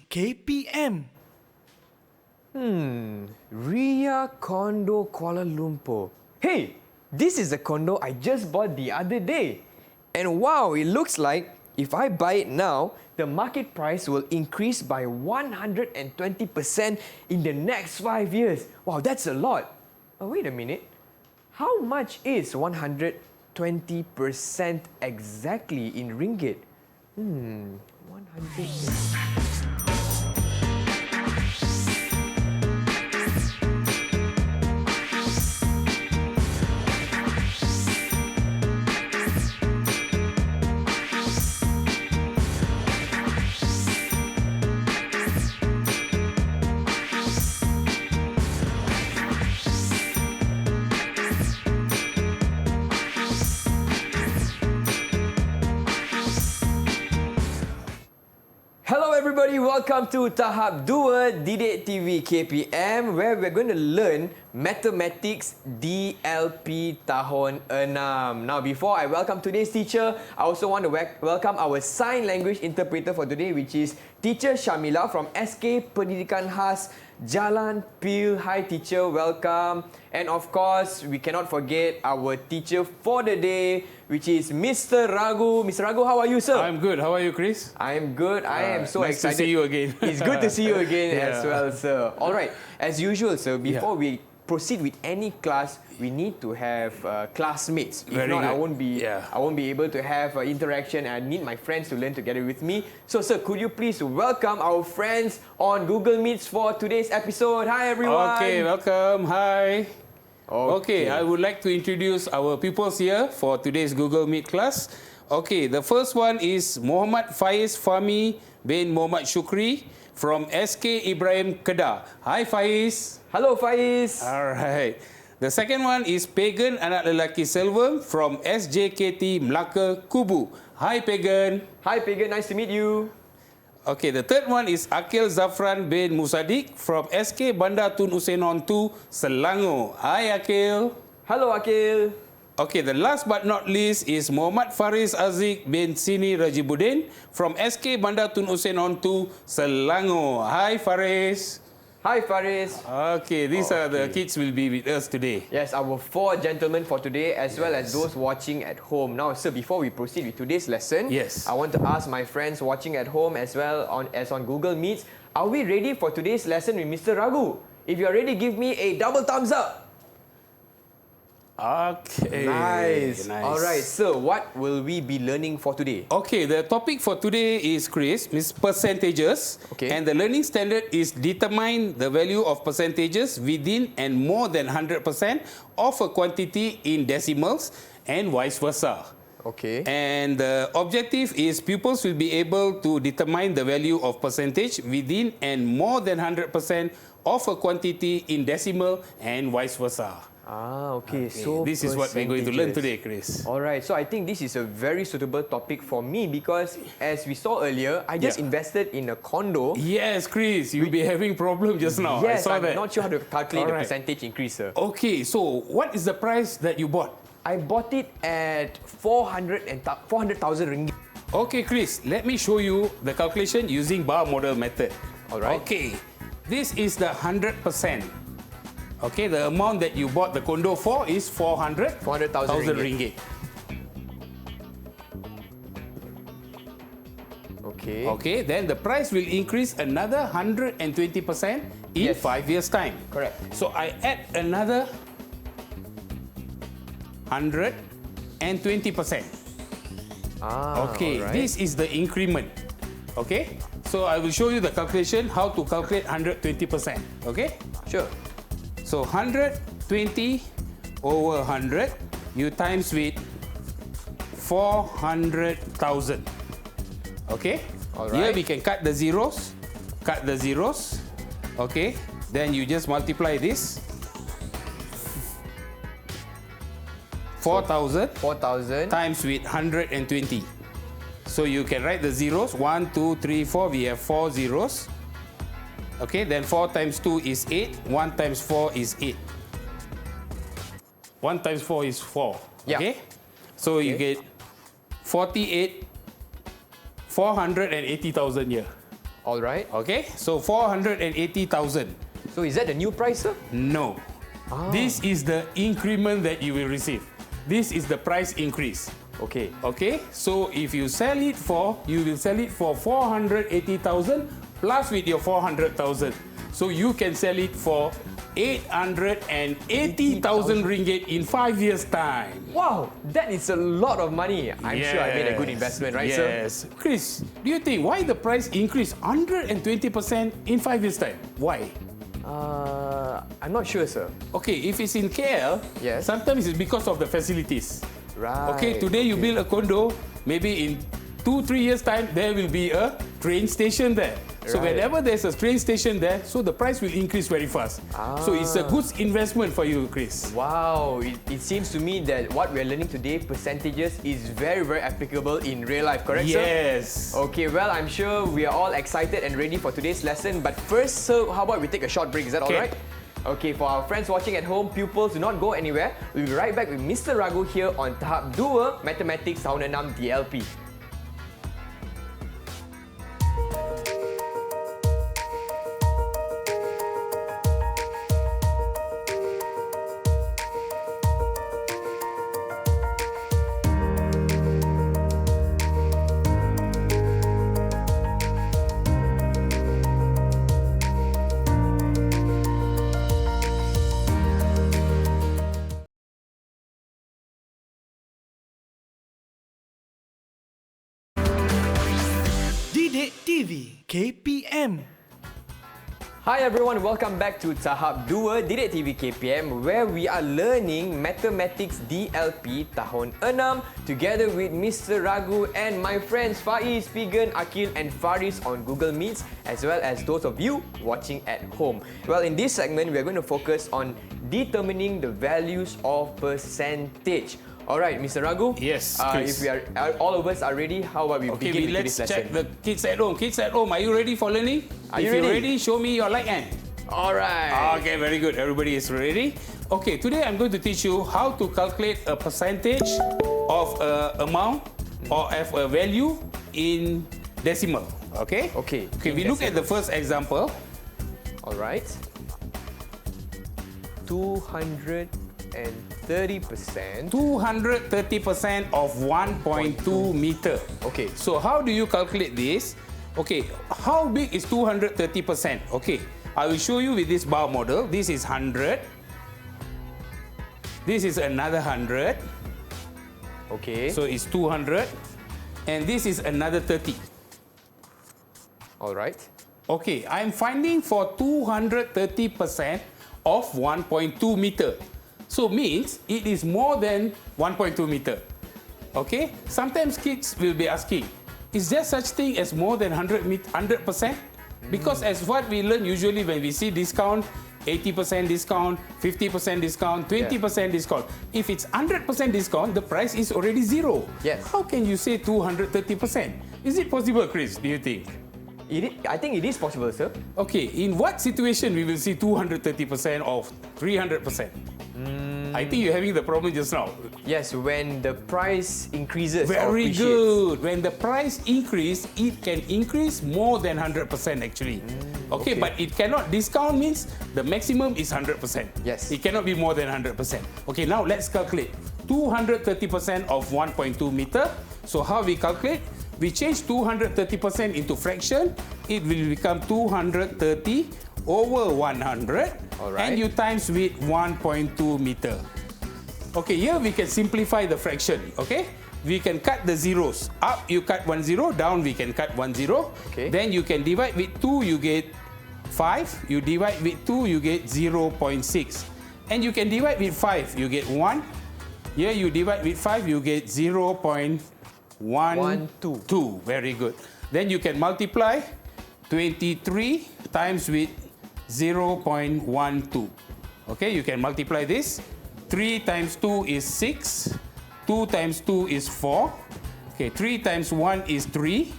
PodcastKPM. Ria Condo Kuala Lumpur. Hey, this is the condo I just bought the other day. And wow, it looks like if I buy it now, the market price will increase by 120% in the next 5 years. Wow, that's a lot. Oh, wait a minute. How much is 120% exactly in ringgit? 100%. Hello everybody, welcome to Tahap 2 DidikTV KPM, where we're going to learn Mathematics DLP Tahun 6. Now before I welcome today's teacher, I also want to welcome our sign language interpreter for today, which is Teacher Shamila from SK Pendidikan Khas Jalan Pil. Hi teacher, welcome. And of course, we cannot forget our teacher for the day, which is Mr. Ragu. Mr. Ragu, how are you, sir? I'm good. How are you, Chris? I'm good. I am so nice excited to see you again. It's good to see you again Yeah. as well, sir. All right. As usual, sir, before we proceed with any class, we need to have classmates. If Very not, good. I won't be able to have interaction. I need my friends to learn together with me. So, sir, could you please welcome our friends on Google Meets for today's episode? Hi, everyone. Okay, welcome. Hi. Okay, I would like to introduce our pupils here for today's Google Meet class. Okay, the first one is Muhammad Faiz Fahmi bin Muhammad Shukri from SK Ibrahim Kedah. Hi, Faiz. Hello, Faiz. Alright. The second one is Pagan Anak Lelaki Selvam from SJKT Melaka Kubu. Hi, Pagan. Hi, Pagan. Nice to meet you. Okay, the third one is Akil Zafran bin Musadik from SK Bandar Tun Usenon 2, Selangor. Hi, Akil. Hello, Akil. Okay, the last but not least is Muhammad Faris Aziz bin Sini Rajibuddin from SK Bandar Tun Usenon 2, Selangor. Hi, Faris. Hi, Faris. Okay, these are the kids will be with us today. Yes, our 4 gentlemen for today, as well as those watching at home. Now, sir, before we proceed with today's lesson, I want to ask my friends watching at home as well as on Google Meets, are we ready for today's lesson with Mr. Ragu? If you're ready, give me a double thumbs up. Okay. Nice. All right, so what will we be learning for today? Okay, the topic for today is, Chris, is percentages. Okay. And the learning standard is determine the value of percentages within and more than 100% of a quantity in decimals and vice versa. Okay. And the objective is pupils will be able to determine the value of percentage within and more than 100% of a quantity in decimal and vice versa. Okay. So this is what we're going to learn today, Chris. All right. So I think this is a very suitable topic for me because, as we saw earlier, I just invested in a condo. Yes, Chris, you'll be having problem just now. Yes, I saw I'm that. not sure how to calculate the percentage increase, sir. Okay, so what is the price that you bought? I bought it at 400,000 ringgit. Okay, Chris, let me show you the calculation using bar model method. All right. Okay, this is the 100%. Okay, the amount that you bought the condo for is 400,000 ringgit. Okay. Okay, then the price will increase another 120% in 5 years' time. Correct. So I add another 120%. Okay, all right. this is the increment. Okay, so I will show you the calculation how to calculate 120%. Okay, Sure. so 120 over 100 you times with 400,000. Okay, All here right. we can cut the zeros. Okay, then you just multiply this 4,000 times with 120. So you can write the zeros. 1, 2, 3, 4. We have 4 zeros. Okay, then 4 times 2 is 8. 1 times 4 is 8. 1 times 4 is 4. Okay? So you get 480,000 here. All right. Okay, so 480,000. So is that the new price, sir? No. This is the increment that you will receive. This is the price increase. Okay. Okay, so if you sell it for, you will sell it for 480,000 plus with your 400,000. So you can sell it for 880,000 ringgit in 5 years' time. Wow, that is a lot of money. I'm sure I made a good investment, right, sir? Yes. Chris, do you think why the price increased 120% in 5 years' time? Why? I'm not sure, sir. Okay, if it's in KL, Yes. sometimes it's because of the facilities. Right. Okay, today you build a condo, maybe in 2-3 years' time, there will be a train station there. So Right. whenever there's a train station there, so the price will increase very fast. So it's a good investment for you, Chris. Wow, it seems to me that what we're learning today, percentages, is very, very applicable in real life, correct, sir? Yes. Okay, well, I'm sure we are all excited and ready for today's lesson. But first, sir, how about we take a short break? Is that all Okay. right? Okay, for our friends watching at home, pupils, do not go anywhere. We'll be right back with Mr. Raghu here on Tahap 2 Mathematics Tahun 6 DLP. DidikTV KPM. Hi everyone, welcome back to Tahap 2 DidikTV KPM, where we are learning Mathematics DLP Tahun 6 together with Mr. Raghu and my friends Faiz, Figan, Akil and Faris on Google Meets, as well as those of you watching at home. Well, in this segment, we are going to focus on determining the values of percentage. Alright, Mr. Raghu. Yes, if Chris. we are all of us are ready, how about we Okay, begin with let's today's check lesson? the kids at home. Kids at home, are you ready for learning? Are if you you're ready? ready, show me your light hand. Alright. Okay, very good. Everybody is ready. Okay, today I'm going to teach you how to calculate a percentage of an amount or of a value in decimal. Okay? Okay, Okay, in we look at the first example. Alright. 230%. 230% of 1.2 meter. Okay. So how do you calculate this? Okay, how big is 230%? Okay, I will show you with this bar model. This is 100. This is another 100. Okay. So it's 200. And this is another 30. Alright. Okay, I'm finding for 230% of 1.2 meter. So means it is more than 1.2 meter. Okay? Sometimes kids will be asking, is there such thing as more than 100%? Because as what we learn usually when we see discount, 80% discount, 50% discount, 20% discount. If it's 100% discount, the price is already zero. Yes. How can you say 230%? Is it possible, Chris, do you think? I think it is possible, sir. Okay, in what situation we will see 230% of 300%? I think you're having the problem just now. Yes, when the price increases. or Very appreciates. good. When the price increase, it can increase more than 100% actually. Okay, okay. but it cannot discount means the maximum is 100%. Yes. It cannot be more than 100%. Okay, now let's calculate. 230% of 1.2 meter. So how we calculate? We change 230% into fraction. It will become 230 over 100. All right. And you times with 1.2 meter. Okay, here we can simplify the fraction. Okay, we can cut the zeros. Up you cut 1 0, down we can cut 1 0. Okay. Then you can divide with 2, you get 5. You divide with 2, you get 0.6. And you can divide with 5, you get 1. Here you divide with 5, you get 0.12. Very good. Then you can multiply 23 times with 0.12. Okay, you can multiply this. 3 times 2 is 6. 2 times 2 is 4. Okay, 3 times 1 is 3.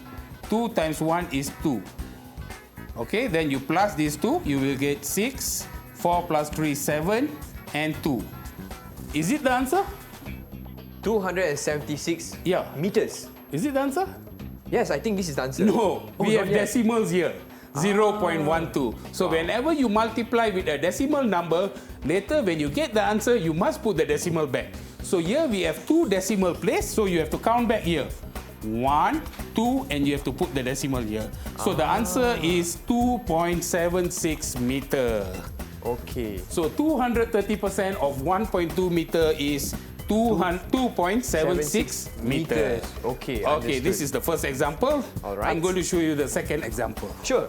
2 times 1 is 2. Okay, then you plus these two, you will get 6. 4 plus 3, 7. And 2. Is it the answer? 276 Yeah. meters. Is it the answer? Yes, I think this is the answer. No, we not have yet. decimals here. 0.12. So whenever you multiply with a decimal number, later when you get the answer, you must put the decimal back. So here we have 2 decimal place, so you have to count back here. 1, 2, and you have to put the decimal here. So the answer is 2.76 meter. Okay. So 230% of 1.2 meter is 2.76 meters. Okay, Okay, this is the first example. All right. I'm going to show you the second example. Sure.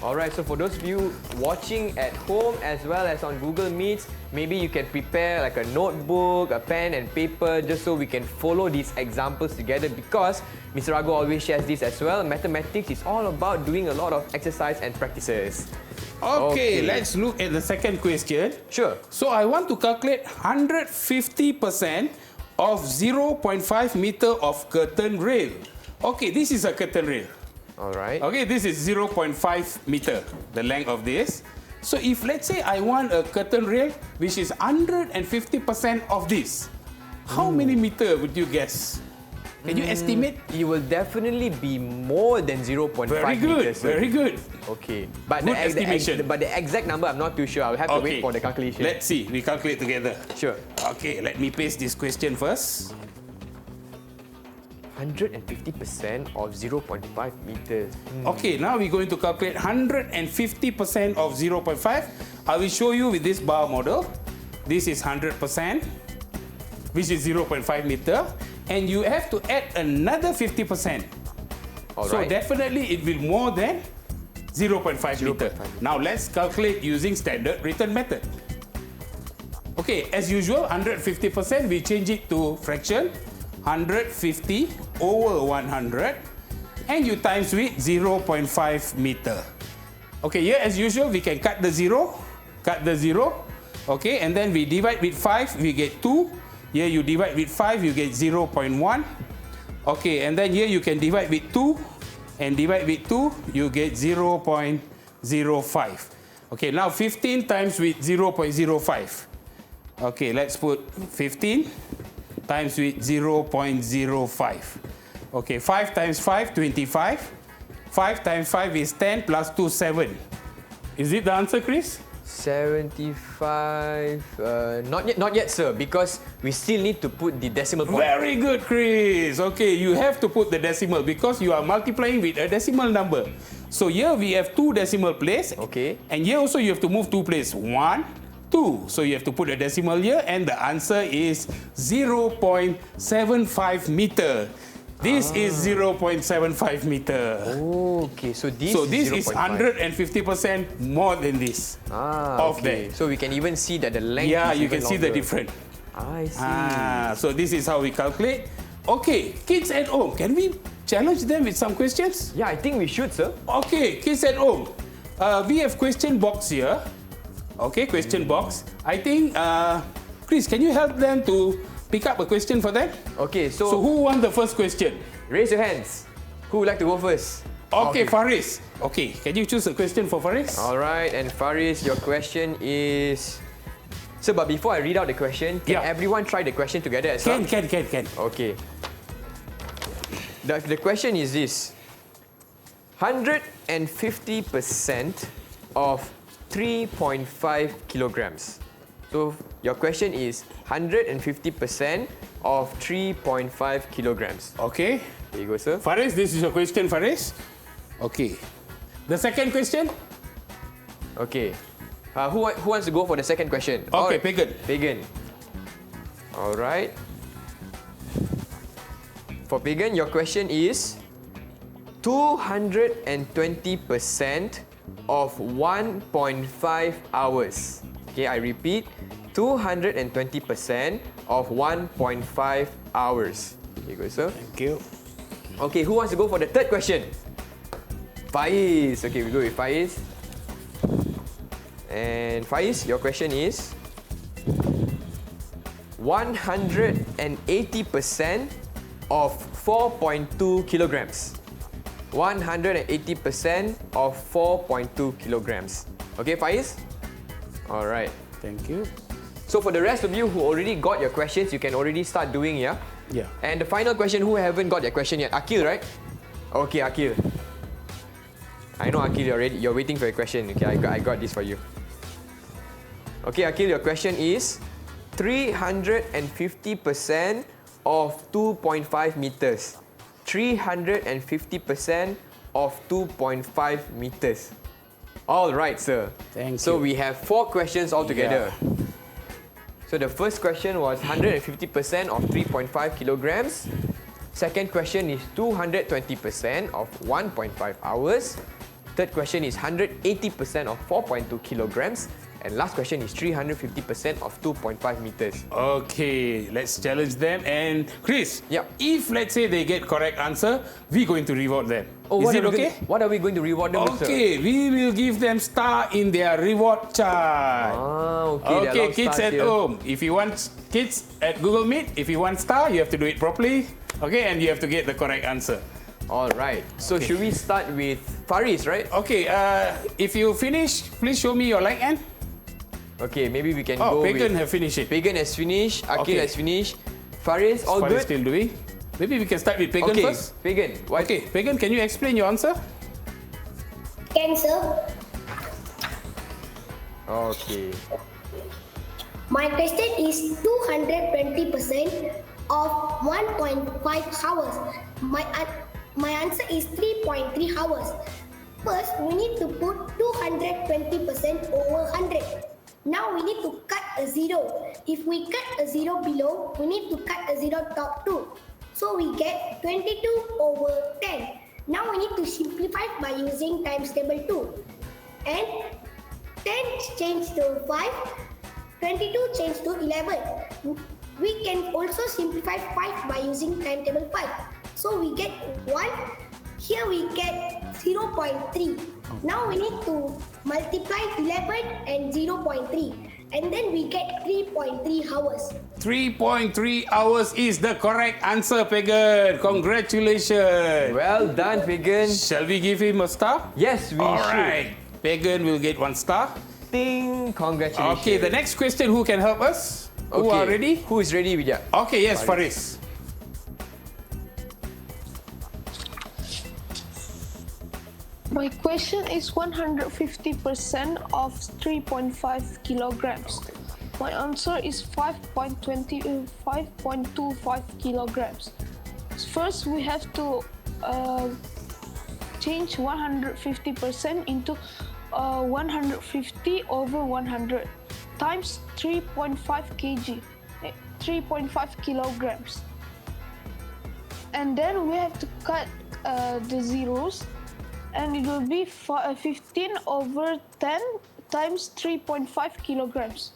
Alright, so for those of you watching at home as well as on Google Meets, maybe you can prepare like a notebook, a pen and paper just so we can follow these examples together, because Mr. Rago always shares this as well. Mathematics is all about doing a lot of exercise and practices. Okay, let's look at the second question. Sure. So I want to calculate 150% of 0.5 meter of curtain rail. Okay, this is a curtain rail. Alright. Okay, this is 0.5 meter, the length of this. So if let's say I want a curtain rail which is 150% of this, how many meter would you guess? Can you estimate? It will definitely be more than 0.5 Very good, meters. sir. very good. Okay. But Good estimation. but the exact number I'm not too sure. I'll have to wait for the calculation. Let's see, we calculate together. Sure. Okay, let me paste this question first. 150% of 0.5 meters. Okay, now we're going to calculate 150% of 0.5. I will show you with this bar model. This is 100%, which is 0.5 meter. And you have to add another 50%. So Alright. definitely it will more than 0.5 meter. Now let's calculate using standard written method. Okay, as usual, 150% we change it to fraction. 150 over 100, and you times with 0.5 meter. Okay, here as usual we can cut the zero. Okay, and then we divide with 5, we get 2. Here you divide with 5, you get 0.1. Okay, and then here you can divide with 2, and divide with 2, you get 0.05. Okay, now 15 times with 0.05. Okay, let's put 15 times with 0.05. Okay, 5 times 5, 25. 5 times 5 is 10 plus 2, 7. Is it the answer, Chris? 75. Not yet, sir, because we still need to put the decimal point. Very good, Chris. Okay, you have to put the decimal because you are multiplying with a decimal number. So here we have 2 decimal place. Okay. And here also you have to move 2 place. 1, 2. So you have to put a decimal here, and the answer is 0.75 meter. This is 0.75 meter. Okay, so this is 150% more than this. Of okay. that. So we can even see that the length Yeah, is you even can see the longer. difference. I see. So this is how we calculate. Okay, kids at home, can we challenge them with some questions? Yeah, I think we should, sir. Okay, kids at home, we have question box here. Okay, question box. I think, Chris, can you help them to pick up a question for them? Okay, So who won the first question? raise your hands. Who would like to go first? Okay, Faris. Okay, can you choose a question for Faris? Alright, and Faris, your question is... So, but before I read out the question, can Yeah. everyone try the question together as well? Can. Okay. The question is this. 150% of 3.5 kilograms. So, your question is 150% of 3.5 kilograms. Okay. There you go, sir. Faris, this is your question, Faris. Okay. The second question? Okay. Who wants to go for the second question? Okay, Pagan. Pagan. All right. For Pagan, your question is 220% of 1.5 hours. Okay, I repeat, 220% of 1.5 hours. Here you go, sir. Thank you. Okay, who wants to go for the third question? Faiz. Okay, we go with Faiz. And Faiz, your question is 180% of 4.2 kilograms. 180% of 4.2 kilograms. Okay, Faiz? Alright. Thank you. So for the rest of you who already got your questions, you can already start doing, yeah? Yeah. And the final question, who haven't got their question yet? Akil, right? Okay, Akil. I know, Akil, you're waiting for your question. Okay, I got this for you. Okay, Akil, your question is 350% of 2.5 meters. 350% of 2.5 meters. All right, sir. Thank So you. we have 4 questions altogether. Yeah. So the first question was 150% of 3.5 kilograms. Second question is 220% of 1.5 hours. Third question is 180% of 4.2 kilograms. And last question is 350% of 2.5 meters. Okay, let's challenge them. And Chris, Yep. if let's say they get correct answer, we're going to reward them. What Is it are we okay? What are we going to reward them with, sir? Okay, we will give them star in their reward chart. Ah, okay. There are a lot of Kids stars at here. home. If you want kids at Google Meet, if you want star, you have to do it properly. Okay, and you have to get the correct answer. All right. So should we start with Faris, right? Okay, if you finish, please show me your like hand. Okay, maybe we can Oh, go Pagan with... have finished it. Pagan has finished. Akil Okay. has finished. Faris, all Faris good? still doing. Maybe we can start with Pagan Okay, first. Pagan. What? Okay, Pagan, can you explain your answer? Cancer. Okay. My question is 220% of 1.5 hours. My answer is 3.3 hours. First, we need to put 220% over 100. Now we need to cut a zero. If we cut a zero below, we need to cut a zero top too. So we get 22 over 10. Now we need to simplify by using times table 2. And 10 change to 5, 22 change to 11. We can also simplify 5 by using timetable 5. So we get 1. Here we get 0.3. Now we need to multiply 11 and 0.3. And then we get 3.3 hours. 3.3 hours is the correct answer, Pagan. Congratulations. Well done, Pagan. Shall we give him a star? Yes, we All should. right. Pagan will get 1 star. Ding! Congratulations. Okay, the next question, who can help us? Who are ready? Who is ready, Vidya? Okay, yes, Faris. My question is 150% of 3.5 kilograms. My answer is 5.25 kilograms. First, we have to change 150% into 150 over 100 times 3.5 kg, 3.5 kilograms. And then we have to cut the zeros, and it will be 15 over 10 times 3.5 kilograms.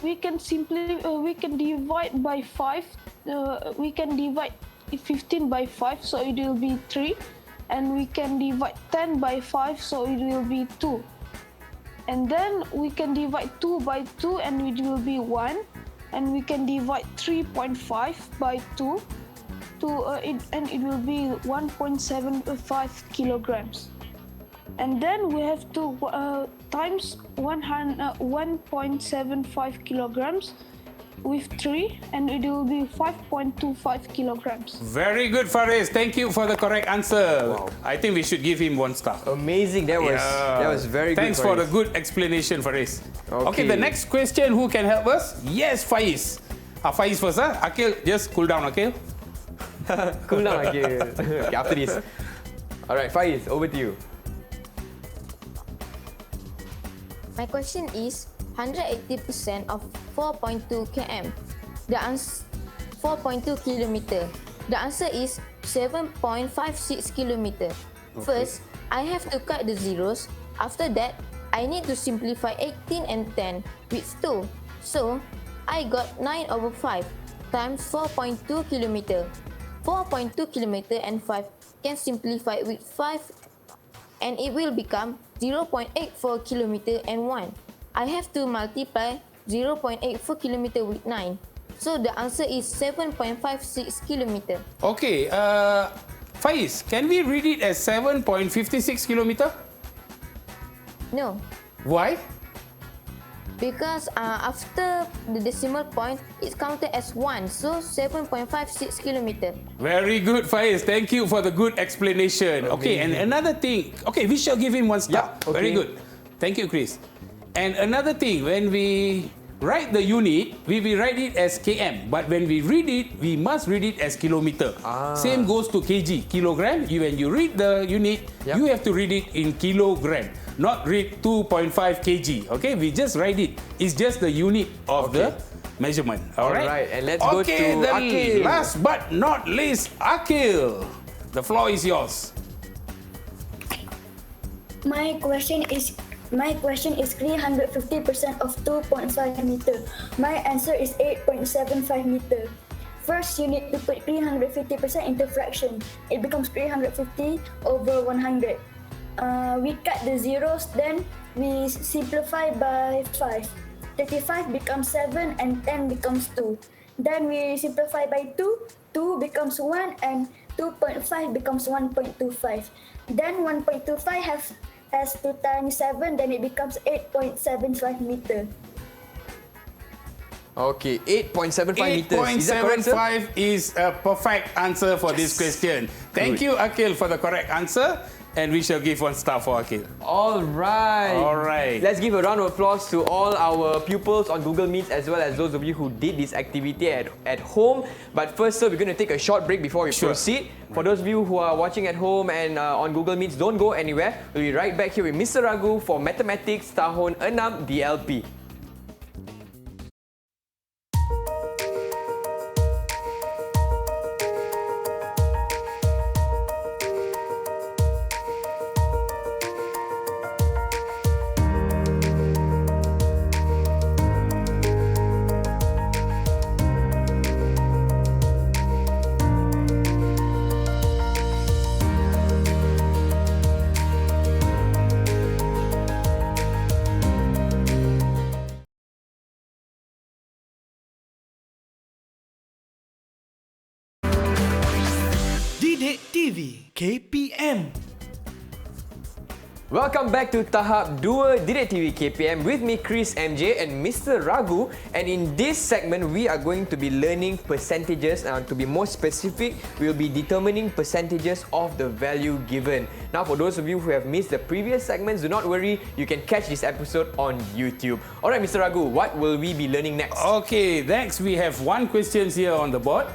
We can divide by 5. We can divide 15 by 5, so it will be 3. And we can divide 10 by 5, so it will be 2. And then we can divide 2 by 2, and it will be 1. And we can divide 3.5 by 2. And it will be 1.75 kilograms. And then we have to times 1.75 kilograms with 3, and it will be 5.25 kilograms. Very good, Faris. Thank you for the correct answer. Wow. I think we should give him 1 star. Amazing. That was very good. Thanks for the good explanation, Faris. Okay. Okay, the next question, who can help us? Yes, Faiz. Faiz first, huh? Akil, just cool down, Akil. Cool down, okay. Okay, after this. All right, Faiz, over to you. My question is 180% of 4.2 km. The answer 4.2 kilometer. The answer is 7.56 kilometer. First, I have to cut the zeros. After that, I need to simplify 18 and 10 with 2. So, I got 9 over 5 times 4.2 kilometer. 4.2 kilometer and 5 can simplify with 5, and it will become 0.84 kilometer and 1. I have to multiply 0.84 kilometer with 9. So the answer is 7.56 kilometer. Okay, Faiz, can we read it as 7.56 kilometer? No, Why? Because after the decimal point, it's counted as 1. So 7.56 kilometer. Very good, Faiz. Thank you for the good explanation. Okay, and another thing. Okay, we shall give him one star. Yeah, okay. Very good. Thank you, Chris. And another thing, when we write the unit, we will write it as km. But when we read it, we must read it as kilometer. Same goes to kg, kilogram. When you read the unit, you have to read it in kilogram, not read 2.5 kg. Okay, we just write it. It's just the unit of the measurement. All right, and let's go to Akil. Last but not least, Akil. The floor is yours. My question is 350% of 2.5 meter. My answer is 8.75 meter. First, you need to put 350% into fraction. It becomes 350 over 100. We cut the zeros, then we simplify by 5. 35 becomes 7 and 10 becomes 2. Then we simplify by 2. 2 becomes 1 and 2.5 becomes 1.25. Then 1.25 has 2 times 7, then it becomes 8.75 meter. Okay, 8.75 meters. Is that correct, sir? 8.75 is a perfect answer for this question. Thank you, Akil, for the correct answer. And we shall give 1 star for Akil. All right. All right. Let's give a round of applause to all our pupils on Google Meet, as well as those of you who did this activity at home. But first, sir, we're going to take a short break before we proceed. For those of you who are watching at home and on Google Meets, don't go anywhere. We'll be right back here with Mr. Ragu for Mathematics Tahun 6 DLP. DidikTV KPM. Welcome back to Tahap 2 DidikTV KPM with me, Chris MJ and Mr. Ragu. And in this segment, we are going to be learning percentages. And to be more specific, we will be determining percentages of the value given. Now, for those of you who have missed the previous segments, do not worry. You can catch this episode on YouTube. All right, Mr. Ragu, what will we be learning next? Okay, next we have 1 question here on the board.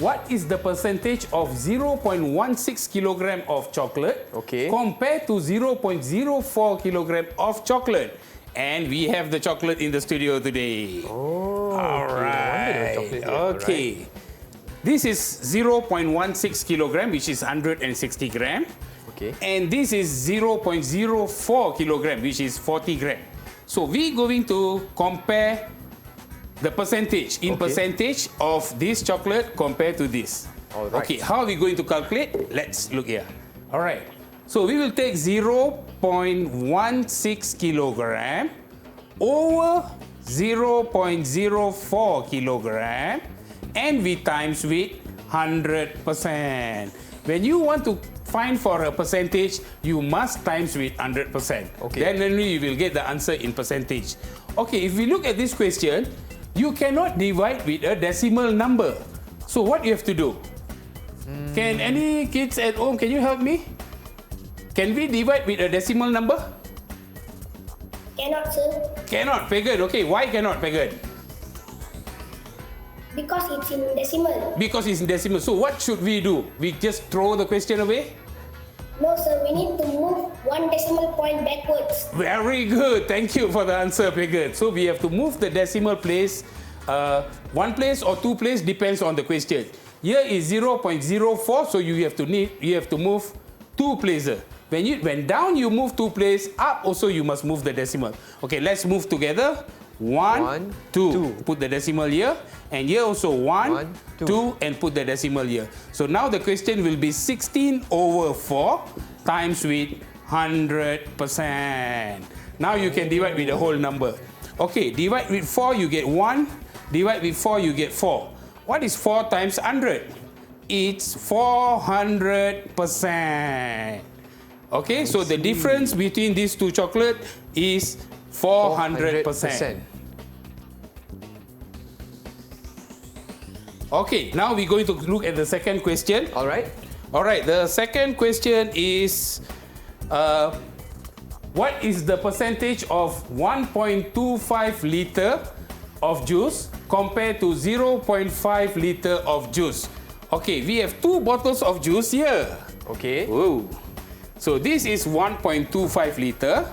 What is the percentage of 0.16 kilogram of chocolate compared to 0.04 kilogram of chocolate? And we have the chocolate in the studio today. Oh, all right. Okay. This is 0.16 kilogram, which is 160 gram. Okay. And this is 0.04 kilogram, which is 40 gram. So we're going to compare the percentage, percentage of this chocolate compared to this. All right. Okay, how are we going to calculate? Let's look here. All right. So we will take 0.16 kilogram over 0.04 kilogram and we times with 100%. When you want to find for a percentage, you must times with 100%. Okay. Then only you will get the answer in percentage. Okay, if we look at this question, you cannot divide with a decimal number. So what you have to do? Can any kids at home, can you help me? Can we divide with a decimal number? Cannot, sir. Cannot, Pagan. Okay, why cannot, Pagan? Because it's in decimal. Because it's in decimal. So what should we do? We just throw the question away? No, sir. We need to move 1 decimal point backwards. Very good. Thank you for the answer, Pagan. So we have to move the decimal place, 1 place or 2 place, depends on the question. Here is 0.04, so you have to move 2 places. When down you move 2 places, up also you must move the decimal. Okay, let's move together. 1, 2. Put the decimal here. And here also 1, 2, and put the decimal here. So now the question will be 16 over 4 times with 100%. Now you can divide with the whole number. Okay, divide with 4, you get 1. Divide with 4, you get 4. What is 4 times 100? It's 400%. Okay, so the difference between these 2 chocolate is 400%. Okay, now we're going to look at the second question. All right. All right, the second question is, what is the percentage of 1.25 liter of juice compared to 0.5 liter of juice? Okay, we have 2 bottles of juice here. Okay. Whoa. So this is 1.25 liter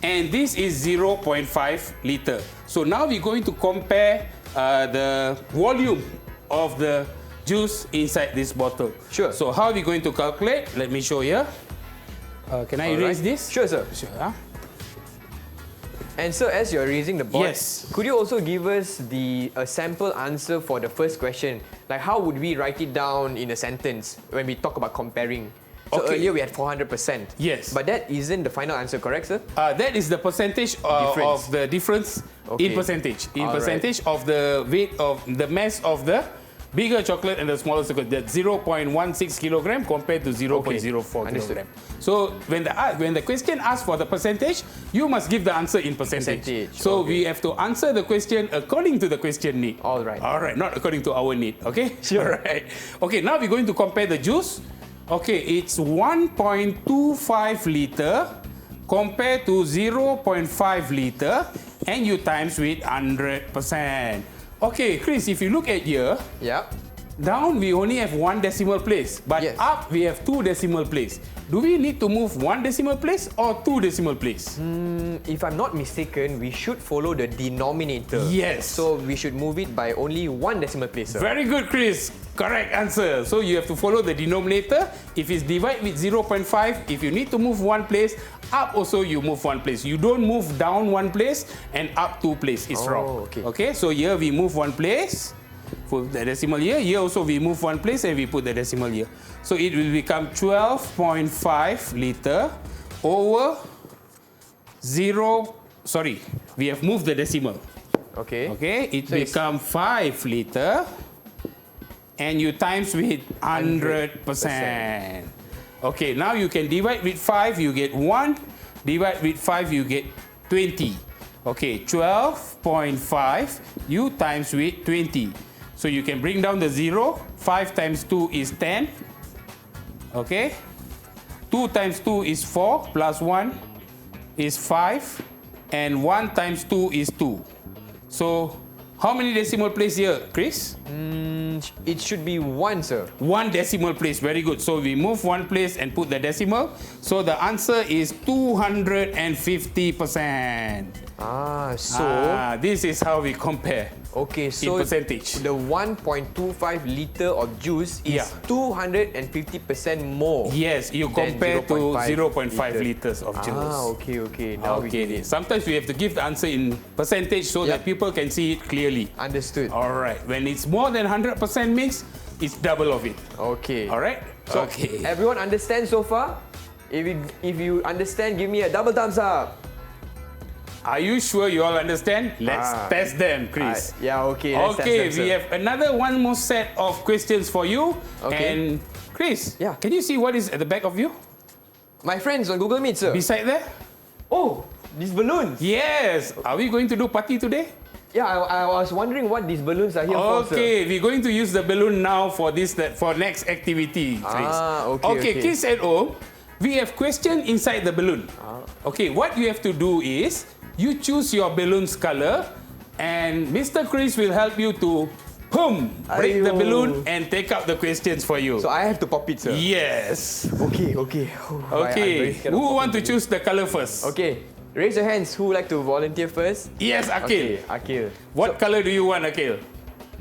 and this is 0.5 liter. So now we're going to compare the volume of the juice inside this bottle. Sure. So how are we going to calculate? Let me show you. Can I erase this? Sure, sir. Sure. And so, as you're raising the board, Yes. could you also give us a sample answer for the first question? Like, how would we write it down in a sentence when we talk about comparing? So Okay. earlier we had 400%. Yes. But that isn't the final answer, correct, sir? That is the percentage Difference. of the difference Okay. in percentage. In All right. percentage of the weight of the mass of the bigger chocolate and the smaller chocolate. That's 0.16 kilogram compared to 0.04 Understood. kilogram. So when the question asks for the percentage, you must give the answer in percentage. So okay. we have to answer the question according to the question need. All right. All right, not according to our need. Okay. Sure. All right. Okay. Now we're going to compare the juice. Okay, it's 1.25 liter compared to 0.5 liter, and you times with 100%. Okay, Chris, if you look at here, Yeah. down we only have 1 decimal place, but Yes. up we have 2 decimal place. Do we need to move 1 decimal place or 2 decimal place? If I'm not mistaken, we should follow the denominator. Yes. So we should move it by only 1 decimal place, sir. Very good, Chris. Correct answer. So you have to follow the denominator. If it's divided with 0.5, if you need to move 1 place, up also you move 1 place. You don't move down 1 place and up 2 place. It's wrong. okay. Okay, so here we move 1 place. Put the decimal here. Here also we move 1 place and we put the decimal here. So it will become 12.5 liter over 0. Sorry, we have moved the decimal. Okay. Okay, it So it's- become 5 liter and you times with 100%. Okay, now you can divide with 5, you get 1. Divide with 5, you get 20. Okay, 12.5 you times with 20. So you can bring down the 0. 5 times 2 is 10. Okay. 2 times 2 is 4 plus 1 is 5. And 1 times 2 is 2. So how many decimal place here, Chris? It should be 1, sir. 1 decimal place. Very good. So we move 1 place and put the decimal. So the answer is 250%. This is how we compare. Okay, so percentage. the 1.25 liter of juice is Yeah. 250% more. Yes, you than compare to 0.5 liter. liters of juice. Okay. Now we get Okay. it. Sometimes we have to give the answer in percentage so that Yep. people can see it clearly. Understood. All right. When it's more than 100% mix, it's double of it. Okay. All right. So Okay. everyone understand so far? If you understand, give me a double thumbs up. Are you sure you all understand? Let's test them, Chris. Okay. Let's test Okay, them, we sir. have another one more set of questions for you. Okay. And Chris, Yeah. can you see what is at the back of you? My friends on Google Meet, sir. Beside there? Oh, these balloons. Yes. Are we going to do party today? Yeah, I was wondering what these balloons are here for, sir. Okay, we're going to use the balloon now for for next activity, Chris. Okay. Kids at home, we have question inside the balloon. Okay, what you have to do is you choose your balloon's color, and Mr. Chris will help you to break the Aiyo. balloon and take out the questions for you. So I have to pop it, sir. Yes. Okay. Okay. I'm very scared of Who want to popping choose the color first? Okay. Raise your hands. Who would like to volunteer first? Yes, Akil. Okay, Akil. What color do you want, Akil?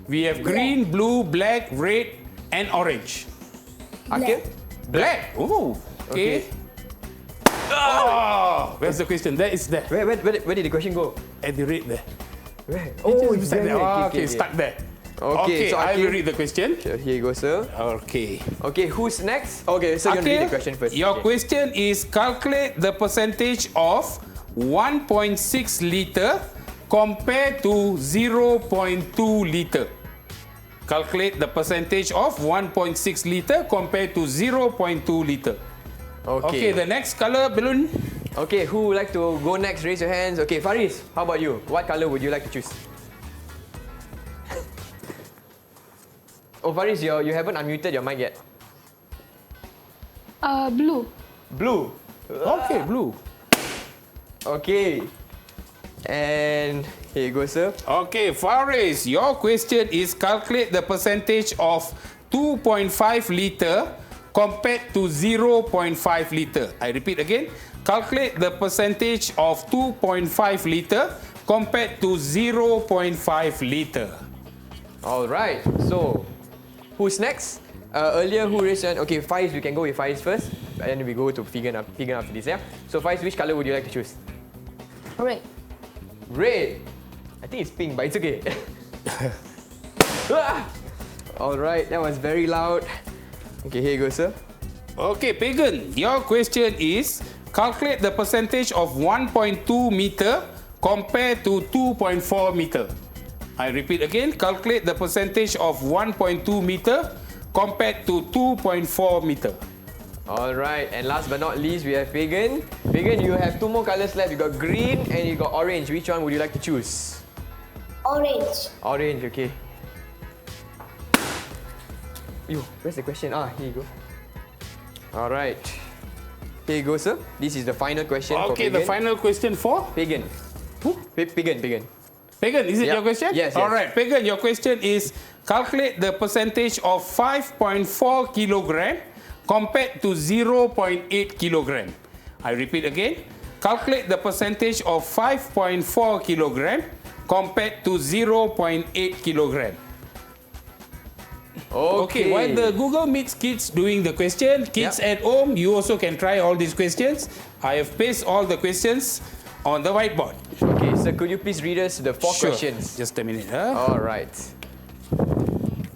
We have green, blue, black, red, and orange. Akil? Black. Oh. Okay. Okay. Where's the question? There is there. Where did the question go? At the red there. Where? It's beside there. Okay, stuck there. Okay, so I will Akil- read the question. Here you go, sir. Okay. Okay, who's next? Okay, so you're going to read the question first. Your Okay. question is calculate the percentage of 1.6 liter compared to 0.2 liter. Calculate the percentage of 1.6 liter compared to 0.2 liter. Okay, the next color balloon. Okay, who would like to go next? Raise your hands. Okay, Faris, how about you? What color would you like to choose? Oh, Faris, you haven't unmuted your mic yet. Blue. Blue. Okay, blue. Okay. And here you go, sir. Okay, Faris, your question is calculate the percentage of 2.5 liter compared to 0.5 liter. I repeat again. Calculate the percentage of 2.5 liter compared to 0.5 liter. All right. So, who's next? Earlier, who raised hand? Okay, Faiz, we can go with Faiz first. And then we go to Figan after this, yeah? So, Faiz, which color would you like to choose? Red. Red. I think it's pink, but it's okay. All right, that was very loud. Okay, here you go, sir. Okay, Pagan, your question is calculate the percentage of 1.2 meter compared to 2.4 meter. I repeat again, calculate the percentage of 1.2 meter compared to 2.4 meter. All right, and last but not least, we have Pagan. Pagan, you have 2 more colors left. You got green and you got orange. Which one would you like to choose? Orange. Orange, okay. Yo, where's the question? Here you go. All right. Here you go, sir. This is the final question for Okay, Pagan. the final question for? Pagan. Who? Pagan. Pagan, is it Yep. your question? Yes. All right, Pagan, your question is calculate the percentage of 5.4 kilogram compared to 0.8 kilogram. I repeat again. Calculate the percentage of 5.4 kilogram compared to 0.8 kilogram. Okay, while the Google Meet kids doing the question, kids at home, you also can try all these questions. I have pasted all the questions on the whiteboard. Okay, sir, could you please read us the 4 questions? Just a minute. Huh? All right.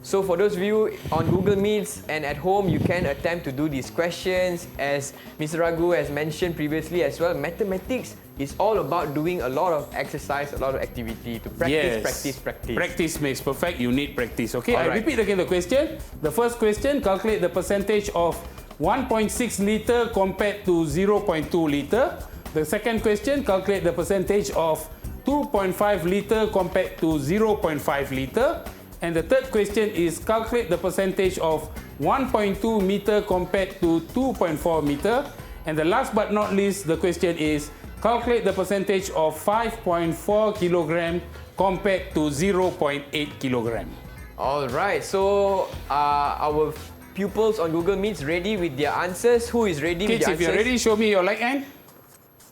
So for those of you on Google Meets and at home, you can attempt to do these questions. As Mr. Raghu has mentioned previously as well, mathematics is all about doing a lot of exercise, a lot of activity to practice. Practice makes perfect. You need practice. Okay, All I right. repeat again the question. The first question, calculate the percentage of 1.6 liter compared to 0.2 liter. The second question, calculate the percentage of 2.5 liter compared to 0.5 liter. And the third question is calculate the percentage of 1.2 meter compared to 2.4 meter. And the last but not least, the question is calculate the percentage of 5.4 kilogram compared to 0.8 kilogram. All right, so our pupils on Google Meets ready with their answers. Who is ready with Kids, their if answers? you're ready, show me your like hand.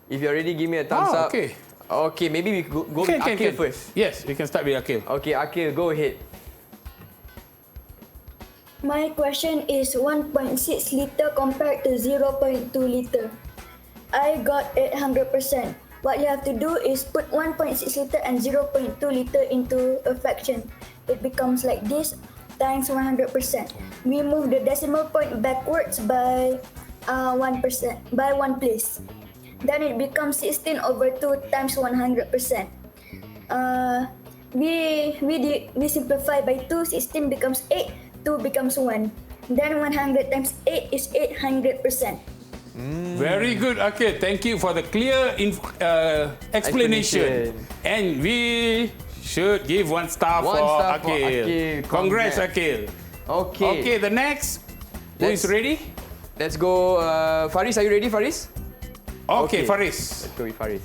If you're ready, give me a thumbs up. Okay. Okay, maybe we go with Akil first. Yes, we can start with Akil. Okay, Akil, go ahead. My question is 1.6 liter compared to 0.2 liter. I got 800%. What you have to do is put 1.6 liter and 0.2 liter into a fraction. It becomes like this times 100%. We move the decimal point backwards by 1%, by 1 place. Then it becomes 16 over 2 times 100%. We simplify by 2, 16 becomes 8, 2 becomes 1. Then 100 times 8 is 800%. Very good, Akil. Thank you for the clear explanation. And we should give 1 star One for star for Akil. Akil. Congrats, Congrats. Akil. Okay. Okay, the next. Who is ready? Let's go. Faris, are you ready, Faris? Okay, Faris. Let's go with Faris.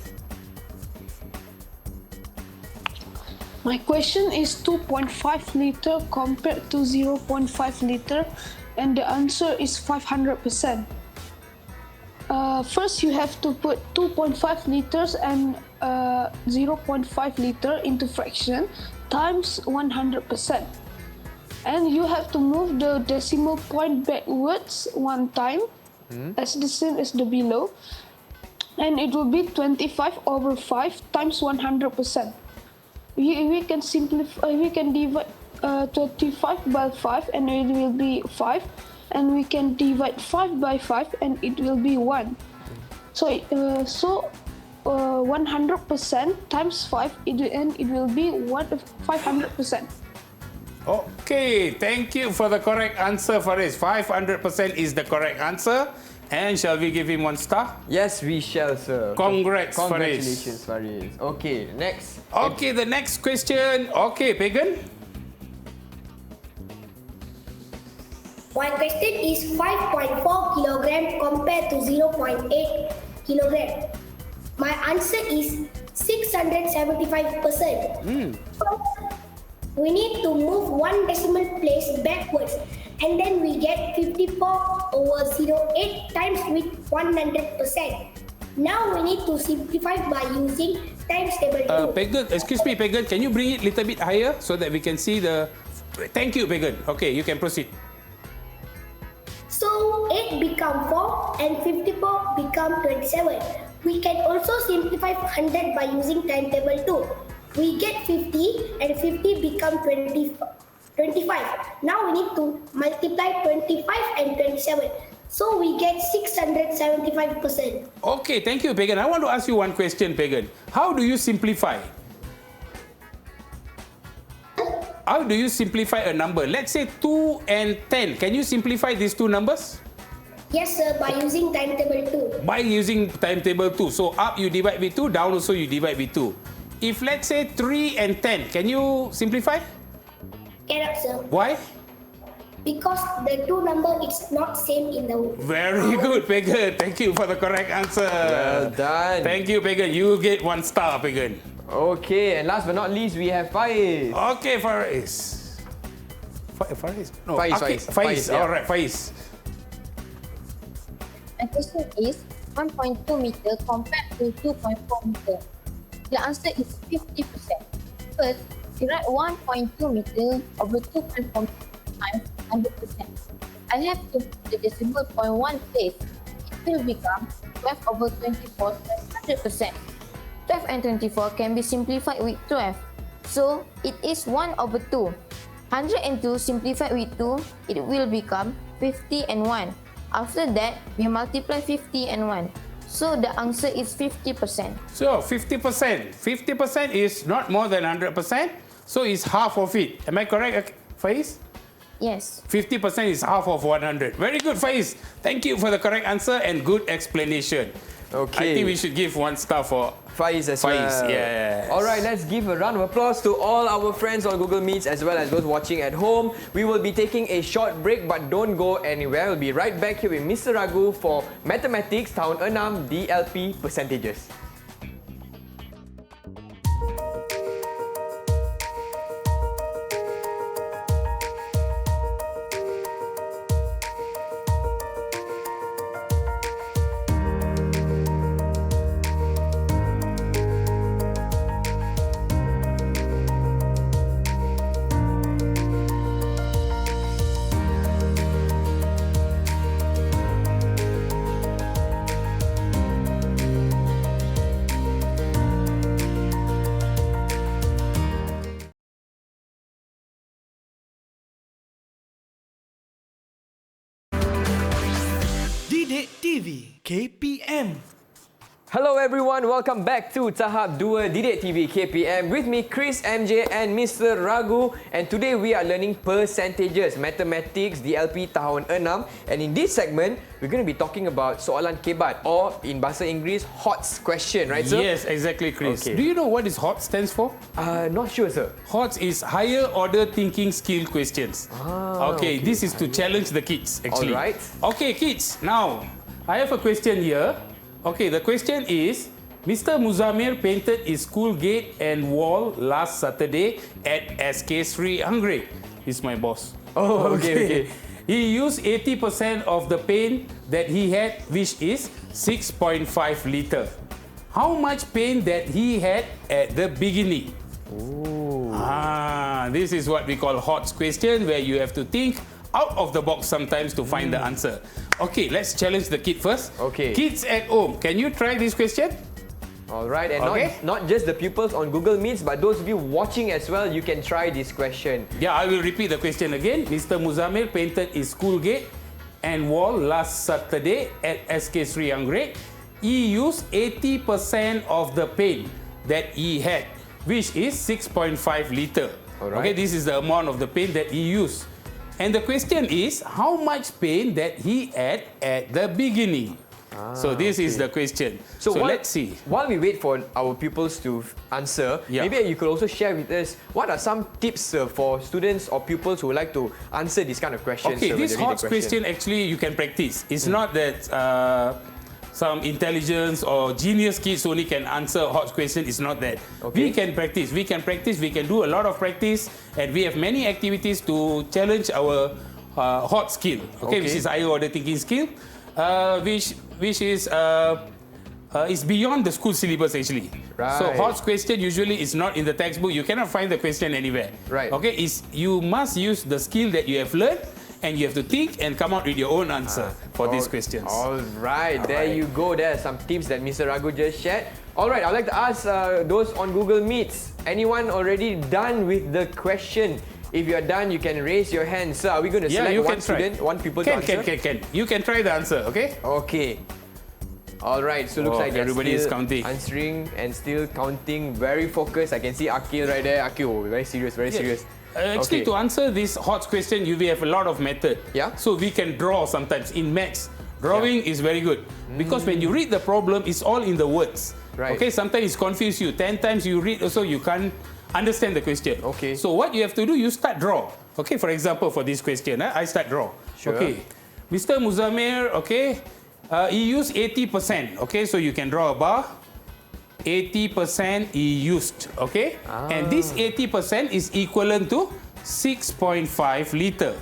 My question is 2.5 liter compared to 0.5 liter, and the answer is 500%. First, you have to put 2.5 liters and 0.5 liter into fraction times 100%. And you have to move the decimal point backwards 1 time, as the same as the below. And it will be 25 over 5 times 100%. We can simplify. We can divide 25 by 5, and it will be 5. And we can divide 5 by 5, and it will be 1. So 100% times 5, and it will be 500%. Okay, thank you for the correct answer, Faris. 500% is the correct answer. And shall we give him 1 star? Yes, we shall, sir. Congrats, Congratulations, Faris. Okay, next. Okay, the next question. Okay, Pagan. My question is 5.4 kilogram compared to 0.8 kilogram. My answer is 675%. First, we need to move one decimal place backwards, and then we get 54/08 times with 100%. Now we need to simplify by using times table 2. Pagan, excuse me, Pagan, can you bring it a little bit higher so that we can see the... Thank you, Pagan. Okay, you can proceed. So 8 become 4 and 54 become 27. We can also simplify 100 by using timetable 2. We get 50 and 50 become 25. Now we need to multiply 25 and 27. So we get 675%. Okay, thank you, Pagan. I want to ask you one question, Pagan. How do you simplify? How do you simplify a number? Let's say 2 and 10. Can you simplify these two numbers? Yes, sir, by using timetable 2. By using timetable 2. So up you divide with 2, down also you divide with 2. If let's say 3 and 10, can you simplify? Cannot, sir. Why? Because the two number is not same in the... Very good, Pagan. Thank you for the correct answer. Well done. Thank you, Pagan. You get 1 star, Pagan. Okay, and last but not least, we have Faiz. Okay, Faiz. Faiz? No, Faiz, okay, Faiz. Faiz. Faiz, yeah. All right, Faiz. My question is 1.2 meter compared to 2.4 meter. The answer is 50%. First, we write 1.2 meter over 2.4 times 100%. I have to put the decimal point one place. It will become 12 over 24 times 100%. 12 and 24 can be simplified with 12. So, it is 1 over 2. 102 simplified with 2, it will become 50 and 1. After that, we multiply 50 and 1. So, the answer is 50%. So, 50%. 50% is not more than 100%. So, it's half of it. Am I correct, Faiz? Yes. 50% is half of 100. Very good, Faiz. Thank you for the correct answer and good explanation. Okay. I think we should give 1 star for Faiz as Faiz, well. yes. All right, let's give a round of applause to all our friends on Google Meets as well as those watching at home. We will be taking a short break, but don't go anywhere. We'll be right back here with Mr. Ragu for Mathematics Tahun 6 DLP Percentages. DidikTV KPM. Hello everyone, welcome back to Tahap 2 DidikTV KPM with me Chris, MJ and Mr. Ragu, and today we are learning percentages, mathematics DLP tahun 6, and in this segment we're going to be talking about soalan kebat or in bahasa Inggeris HOTS question, right sir? Yes, exactly, Chris. Okay. Do you know what is HOTS stands for? Not sure sir. HOTS is higher order thinking skill questions. Okay, this is to challenge the kids actually. Alright. Okay, kids, now I have a question here. Okay, the question is, Mr. Muzamir painted his school gate and wall last Saturday at SK Sri Anggrek. He's my boss. Oh, okay. He used 80% of the paint that he had, which is 6.5 liter. How much paint that he had at the beginning? This is what we call HOTS question, where you have to think out of the box sometimes to find the answer. Okay, let's challenge the kid first. Okay. Kids at home, can you try this question? All right, and Okay. not just the pupils on Google Meets, but those of you watching as well, you can try this question. Yeah, I will repeat the question again. Mr. Muzamil painted his school gate and wall last Saturday at SK Sri Anggrek. He used 80% of the paint that he had, which is 6.5 liter. All right. Okay, this is the amount of the paint that he used. And the question is, how much paint that he had at the beginning? So this is the question. So let's see. While we wait for our pupils to answer, maybe you could also share with us what are some tips for students or pupils who would like to answer these kind of questions. Okay, when this they read hot the question actually you can practice. It's not that some intelligence or genius kids only can answer a hot question. It's not that. We can practice. We can practice. We can do a lot of practice, and we have many activities to challenge our hot skill. Okay, which is higher order thinking skill, which is beyond the school syllabus actually. Right. So hot question usually is not in the textbook. You cannot find the question anywhere. Right. Okay, you must use the skill that you have learned, and you have to think and come out with your own answer for these questions. All right, there you go. There are some tips that Mr. Raghu just shared. All right, I'd like to ask those on Google Meets. Anyone already done with the question? If you are done, you can raise your hand. Sir, are we going to select one student, one pupil to answer? Can. You can try the answer, okay? Okay. All right, so looks like everybody is still counting. answering and still counting. Very focused. I can see Akil right there. Akil, very serious, very serious. Actually, to answer this hot question, we have a lot of method. Yeah. So we can draw sometimes in maths. Drawing is very good because when you read the problem, it's all in the words. Right. Okay, sometimes it's confuse you. 10 times you read also you can't understand the question. Okay. So what you have to do, you start draw. Okay, for example, for this question, I start draw. Sure. Okay. Mr. Muzamir, okay, he used 80%. Okay, so you can draw a bar. 80% he used. Okay, and this 80% is equivalent to 6.5 liter.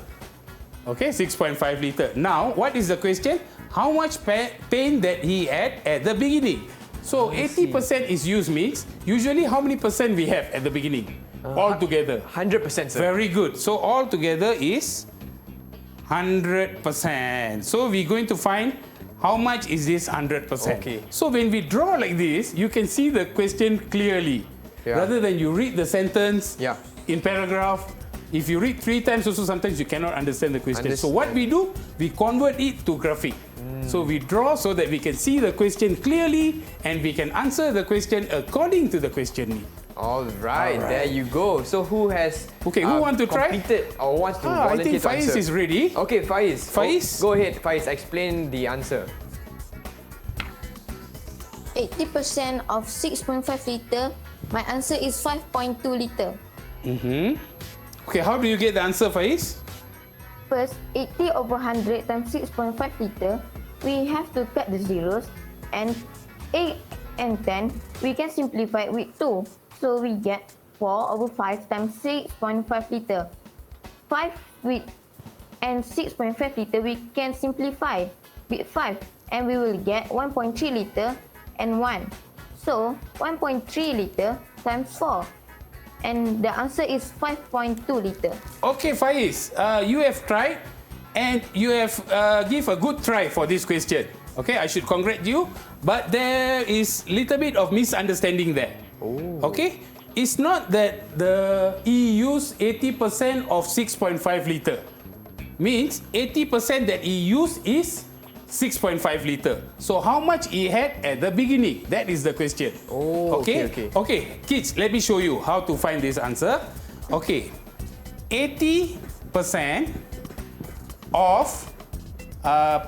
Okay, 6.5 liter. Now, what is the question? How much paint that he had at the beginning? So 80% is used means usually how many percent we have at the beginning? All together. 100%, sir. Very good. So all together is 100%. So we're going to find how much is this 100%. Okay. So when we draw like this, you can see the question clearly. Rather than you read the sentence in paragraph. If you read 3 times also, sometimes you cannot understand the question. So what we do, we convert it to graphic. So we draw so that we can see the question clearly and we can answer the question according to the question. All right, there you go. So who has who want to try? Completed or wants to volunteer I think to Faiz answer? is ready. Okay, Faiz. Faiz? Go ahead, Faiz. Explain the answer. 80% of 6.5 liter, my answer is 5.2 liter. Okay, how do you get the answer, Faiz? First, 80 over 100 times 6.5 liter, we have to cut the zeros, and 8 and 10, we can simplify with 2. So we get 4 over 5 times 6.5 liter. 5 with and 6.5 liter, we can simplify with 5, and we will get 1.3 liter and 1. So 1.3 liter times 4. And the answer is 5.2 liter. Okay, Faiz, you have tried and you have give a good try for this question. Okay, I should congratulate you, but there is little bit of misunderstanding there. Okay, it's not that he used 80% of 6.5 liter. Means 80% that he used is 6.5 liter. So how much he had at the beginning? That is the question. Okay, kids, let me show you how to find this answer. Okay, 80% of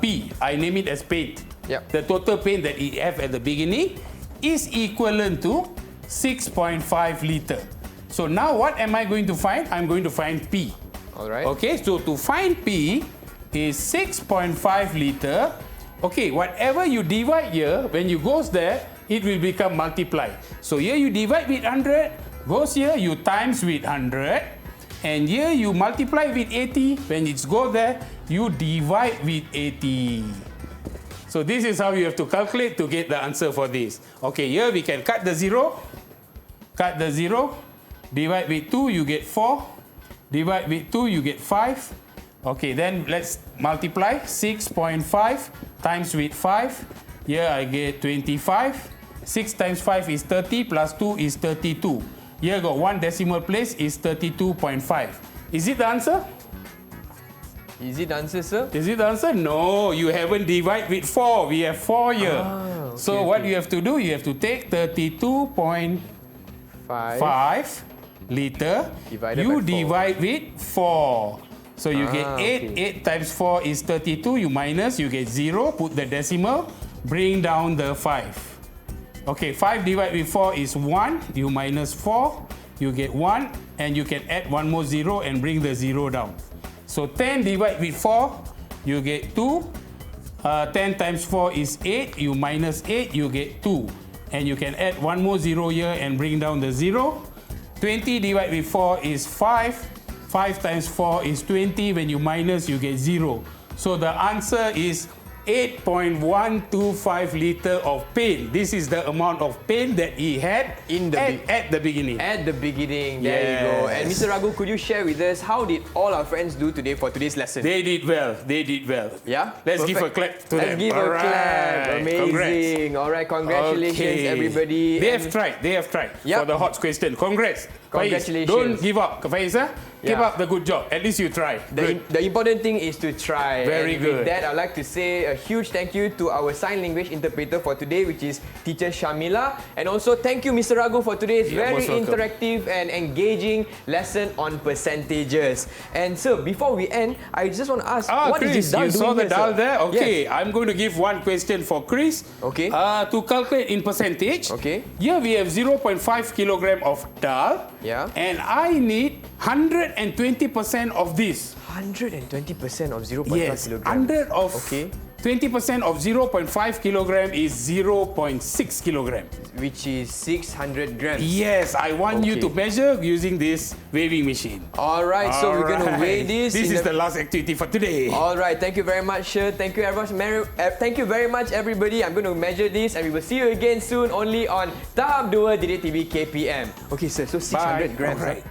P, I name it as paint. The total paint that he have at the beginning is equivalent to 6.5 liter. So now what am I going to find? I'm going to find P. All right. Okay, so to find P is 6.5 liter. Okay, whatever you divide here, when you goes there, it will become multiply. So here you divide with 100, goes here, you times with 100, and here you multiply with 80. When it's go there, you divide with 80. So this is how you have to calculate to get the answer for this. Okay, here we can cut the 0. Cut the 0. Divide with 2, you get 4. Divide with 2, you get 5. Okay, then let's multiply 6.5 times with 5. Here I get 25. 6 times 5 is 30 plus 2 is 32. Here got one decimal place is 32.5. Is it the answer? Is it the answer, sir? Is it the answer? No, you haven't divided with 4. We have 4 here. So what you have to do, you have to take 32.5 liter. You divide with 4. So you get 8. 8 times 4 is 32. You minus, you get 0. Put the decimal. bring down the 5. Okay, 5 divided with 4 is 1. You minus 4, you get 1, and you can add one more 0 and bring the 0 down. So 10 divided with 4, you get 2. 10 times 4 is 8. You minus 8, you get 2. And you can add one more 0 here and bring down the 0. 20 divided with 4 is 5. 5 times 4 is 20. When you minus, you get 0. So the answer is 8.125 liter of pain. This is the amount of pain that he had at the beginning. At the beginning, there you go. And Mr. Raghu, could you share with us how did all our friends do today for today's lesson? They did well. They did well. Yeah? Let's give a clap to Let's them. give a clap. Amazing. Congrats. All right, congratulations everybody. They have tried. They have tried for the hot question. Congrats. Congratulations. Faiz, don't give up, Faiz. Keep up the good job. At least you try. The important thing is to try. Very and good. With that, I'd like to say a huge thank you to our sign language interpreter for today, which is Teacher Shamila. And also thank you, Mr. Raghu, for today's very interactive and engaging lesson on percentages. And sir, before we end, I just want to ask, what Chris, is this dal you saw doing the here, dal sir? there? Okay, Yes. I'm going to give one question for Chris. Okay. To calculate in percentage. Okay. Here we have 0.5 kilogram of dal. Yeah. And I need 120% of this. 120% of 0.5 Yes, kilograms. 100 of Okay. 20% of 0.5 kilogram is 0.6 kilogram. Which is 600 grams. Yes, I want you Okay. to measure using this weighing machine. All right, so we're going to weigh this. This is the last activity for today. All right, thank you very much, sir. Thank you very much, everybody. I'm going to measure this, and we will see you again soon, only on Tahap 2 DidikTV KPM. Okay, sir. So 600 grams. All right.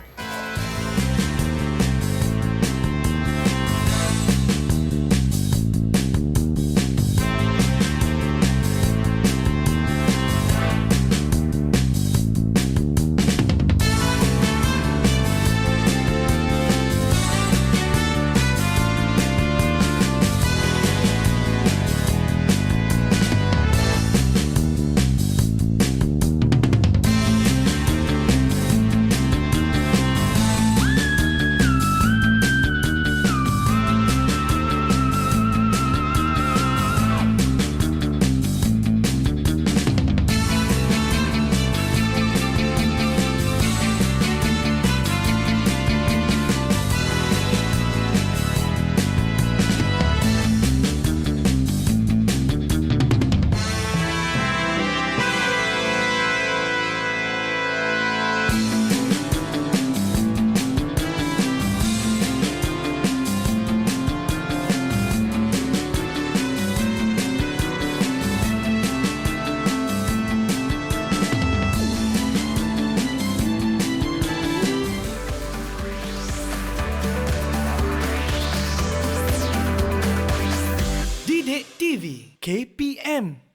DidikTV KPM.